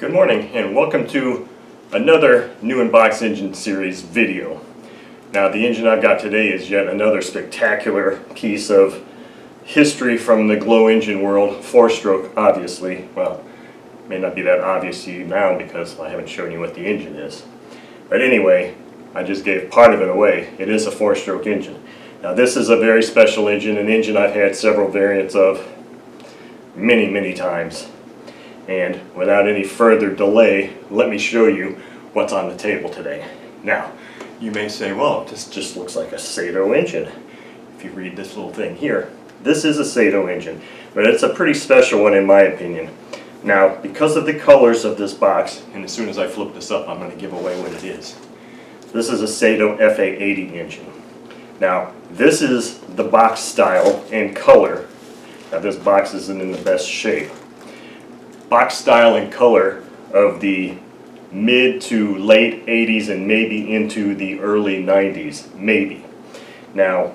Good morning and welcome to another new in-box engine series video. Now the engine I've got today is yet another spectacular piece of history from the glow engine world. 4-stroke, obviously. Well, it may not be that obvious to you now because I haven't shown you what the engine is. But anyway, I just gave part of it away. It is a 4-stroke engine. Now this is a very special engine, an engine I've had several variants of many times. And without any further delay, let me show you what's on the table today. Now, you may say, well, this just looks like a Saito engine. If you read this little thing here, this is a Saito engine, but it's a pretty special one in my opinion. Now, because of the colors of this box, and as soon as I flip this up, I'm going to give away what it is. This is a Saito FA-80 engine. Now, this is the box style and color. Now, this box isn't in the best shape. Box style and color of the mid to late 80s and maybe into the early 90s, maybe. Now,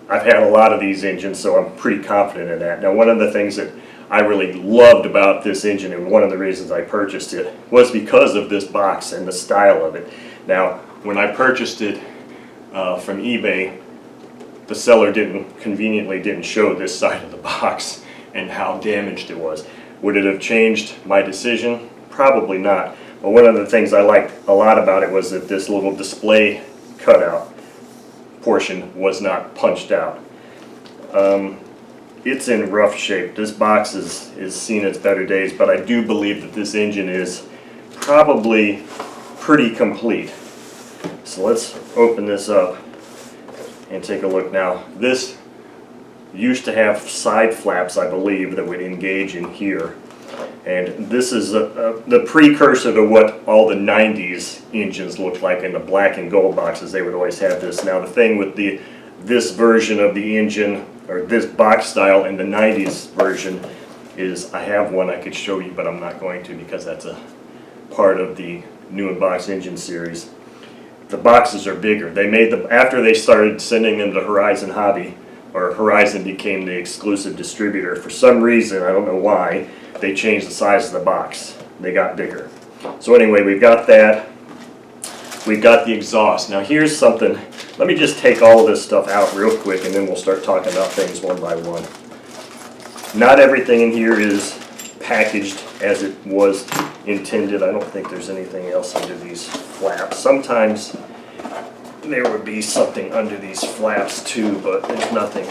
I've had a lot of these engines, so I'm pretty confident in that. Now, one of the things that I really loved about this engine, and one of the reasons I purchased it, was because of this box and the style of it. Now, when I purchased it from eBay, the seller conveniently didn't show this side of the box and how damaged it was. Would it have changed my decision? Probably not. But one of the things I liked a lot about it was that this little display cutout portion was not punched out. It's in rough shape. This box is seen its better days, but I do believe that this engine is probably pretty complete. So let's open this up and take a look now. This used to have side flaps, I believe, that would engage in here. And this is the precursor to what all the 90s engines looked like in the black and gold boxes. They would always have this. Now the thing with this version of the engine, or this box style in the 90s version, is I have one I could show you, but I'm not going to because that's a part of the new in-box engine series. The boxes are bigger. They made them after they started sending them to Horizon Hobby, or Horizon became the exclusive distributor. For some reason, I don't know why, they changed the size of the box. They got bigger. So anyway, we've got that. We've got the exhaust. Now here's something. Let me just take all of this stuff out real quick and then we'll start talking about things one by one. Not everything in here is packaged as it was intended. I don't think there's anything else under these flaps. Sometimes there would be something under these flaps too, but there's nothing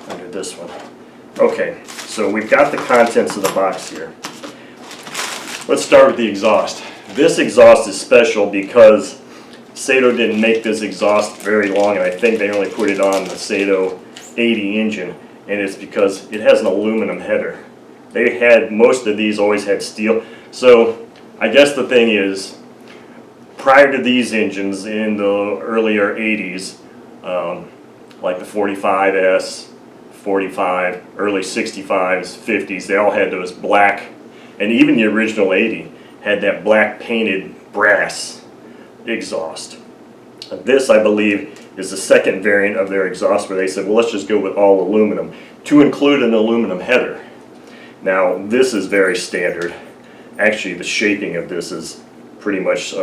under this one. Okay, so we've got the contents of the box here. Let's start with the exhaust. This exhaust is special because Saito didn't make this exhaust very long, and I think they only put it on the Saito 80 engine, and it's because it has an aluminum header. They had, most of these always had steel. So I guess the thing is, prior to these engines in the earlier 80s, like the 45S, 45, early 65s, 50s, they all had those black, and even the original 80 had that black painted brass exhaust. This, I believe, is the second variant of their exhaust where they said, well, let's just go with all aluminum to include an aluminum header. Now, this is very standard. Actually, the shaping of this is pretty much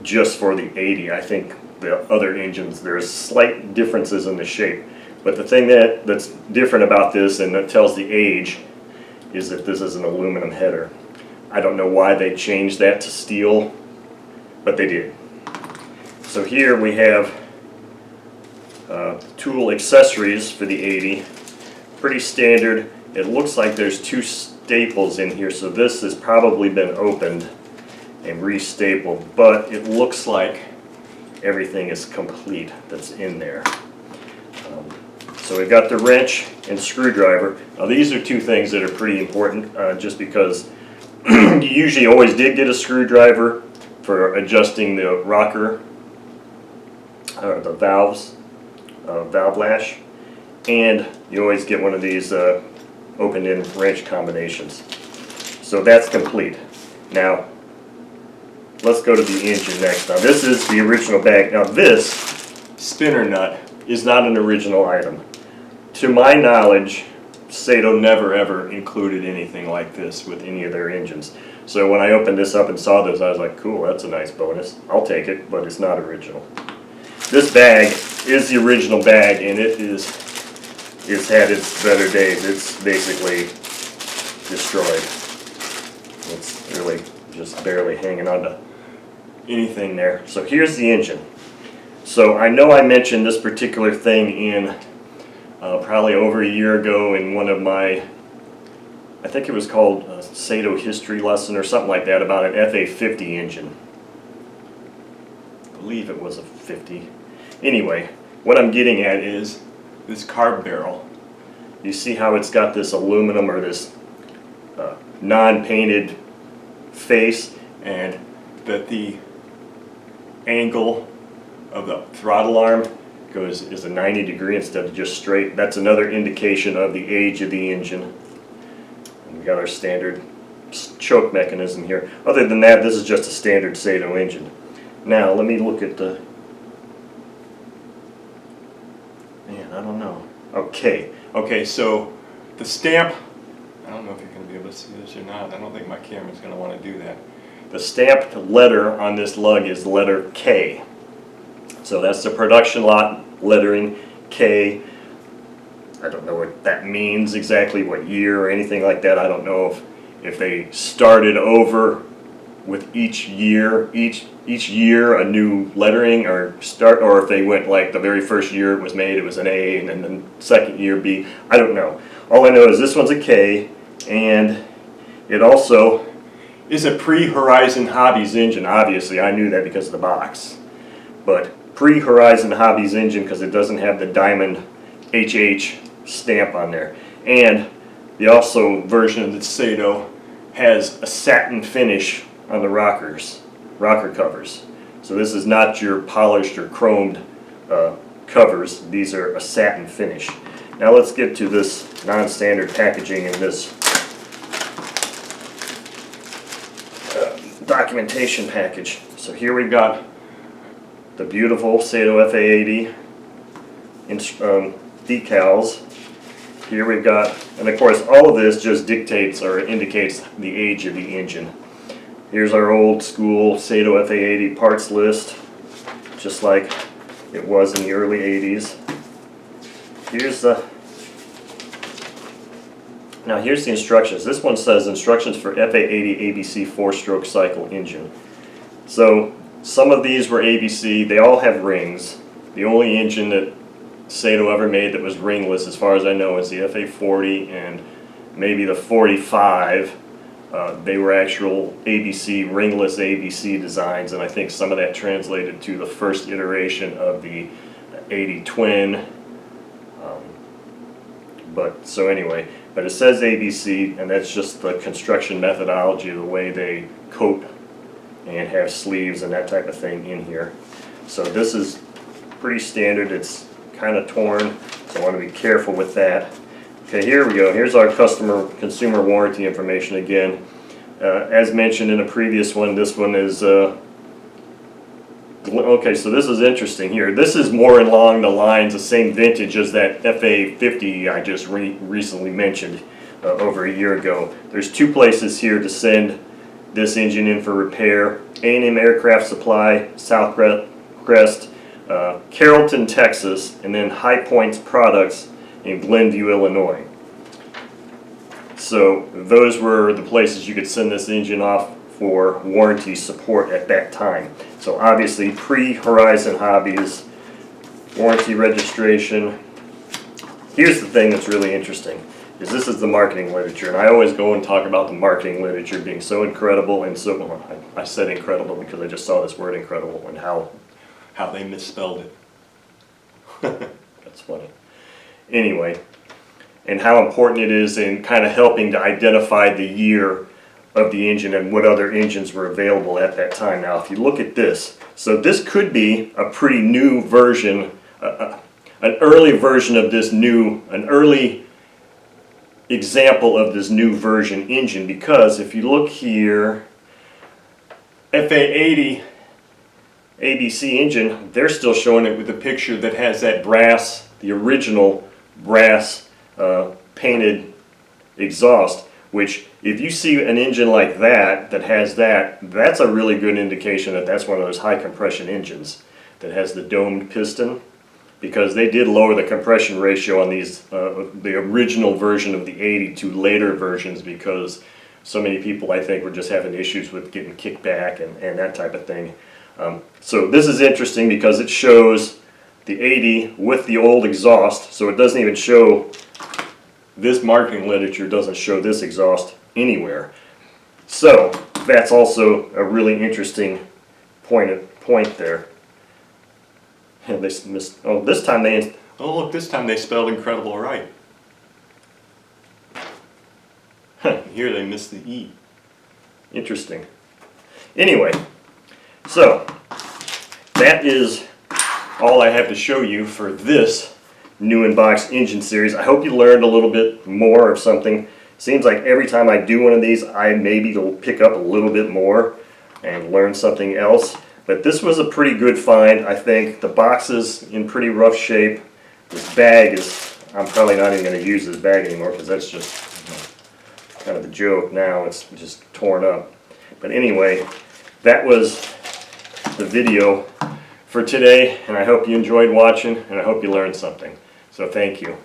just for the 80. I think the other engines, there's slight differences in the shape. But the thing that's different about this and that tells the age is that this is an aluminum header. I don't know why they changed that to steel, but they did. So here we have tool accessories for the 80. Pretty standard. It looks like there's two staples in here, so this has probably been opened and restapled, but it looks like everything is complete that's in there. So we've got the wrench and screwdriver. Now these are two things that are pretty important just because you usually always did get a screwdriver for adjusting the rocker, or the valves, valve lash, and you always get one of these open-end wrench combinations. So that's complete. Now let's go to the engine next. Now this is the original bag. Now this spinner nut is not an original item. To my knowledge, Saito never ever included anything like this with any of their engines. So when I opened this up and saw this, I was like, cool, that's a nice bonus. I'll take it, but it's not original. This bag is the original bag, and it's had its better days. It's basically destroyed. It's really just barely hanging on to anything there. So here's the engine. So I know I mentioned this particular thing in probably over a year ago in one of my, I think it was called a Saito history lesson or something like that, about an FA-50 engine. I believe it was a 50. Anyway, what I'm getting at is this carb barrel. You see how it's got this aluminum or this non-painted face, and that the angle of the throttle arm is a 90-degree instead of just straight. That's another indication of the age of the engine. And we got our standard choke mechanism here. Other than that, this is just a standard Saito engine. Now let me look at the, man, I don't know. Okay, so the stamp, I don't know if you're going to be able to see this or not. I don't think my camera's going to want to do that. The stamped letter on this lug is letter K. So that's the production lot lettering, K. I don't know what that means exactly, what year or anything like that. I don't know if they started over with each year a new lettering, or if they went like the very first year it was made, it was an A, and then the second year B. I don't know. All I know is this one's a K, and it also is a pre-Horizon Hobbies engine. Obviously, I knew that because of the box. But pre-Horizon Hobbies engine because it doesn't have the diamond HH stamp on there. And the also version of the Saito has a satin finish on the rocker covers. So this is not your polished or chromed covers. These are a satin finish. Now let's get to this non-standard packaging in this documentation package. So here we've got the beautiful Saito FA-80 decals. Here we've got, and of course all of this just dictates or indicates the age of the engine. Here's our old school Saito FA-80 parts list, just like it was in the early 80s. Here's the instructions. This one says instructions for FA-80 ABC 4-stroke cycle engine. So some of these were ABC. They all have rings. The only engine that Saito ever made that was ringless, as far as I know, is the FA-40 and maybe the 45. They were actual ABC, ringless ABC designs, and I think some of that translated to the first iteration of the 80 twin. So anyway, but it says ABC, and that's just the construction methodology of the way they coat and have sleeves and that type of thing in here. So this is pretty standard. It's kind of torn, so I want to be careful with that. Okay, here we go. Here's our consumer warranty information again. As mentioned in a previous one, this one is okay, so this is interesting here. This is more along the lines, the same vintage as that FA-50 I just recently mentioned over a year ago. There's two places here to send this engine in for repair: A&M Aircraft Supply, Southcrest, Carrollton, Texas, and then High Points Products in Glenview, Illinois. So those were the places you could send this engine off for warranty support at that time. So obviously pre-Horizon Hobbies, warranty registration. Here's the thing that's really interesting, is this is the marketing literature, and I always go and talk about the marketing literature being so incredible, and so, well, I said incredible because I just saw this word incredible and how they misspelled it. That's funny. Anyway, and how important it is in kind of helping to identify the year of the engine and what other engines were available at that time. Now if you look at this, so this could be a pretty new version, an early version of this new, an early example of this new version engine, because if you look here, FA-80 ABC engine, they're still showing it with a picture that has that brass, the original brass painted exhaust, which if you see an engine like that has that, that's a really good indication that that's one of those high compression engines that has the domed piston, because they did lower the compression ratio on these, the original version of the 80 to later versions, because so many people, I think, were just having issues with getting kicked back and that type of thing. So this is interesting because it shows the 80 with the old exhaust, so it doesn't even show, this marketing literature doesn't show this exhaust anywhere. So that's also a really interesting point there. And they missed, oh, this time they, oh look, this time they spelled incredible right. Here they missed the E. Interesting. Anyway, so that is all I have to show you for this new in-box engine series. I hope you learned a little bit more of something. Seems like every time I do one of these, I maybe will pick up a little bit more and learn something else. But this was a pretty good find, I think. The box is in pretty rough shape. This bag is, I'm probably not even going to use this bag anymore because that's just kind of a joke now. It's just torn up. But anyway, that was the video for today, and I hope you enjoyed watching, and I hope you learned something. So thank you.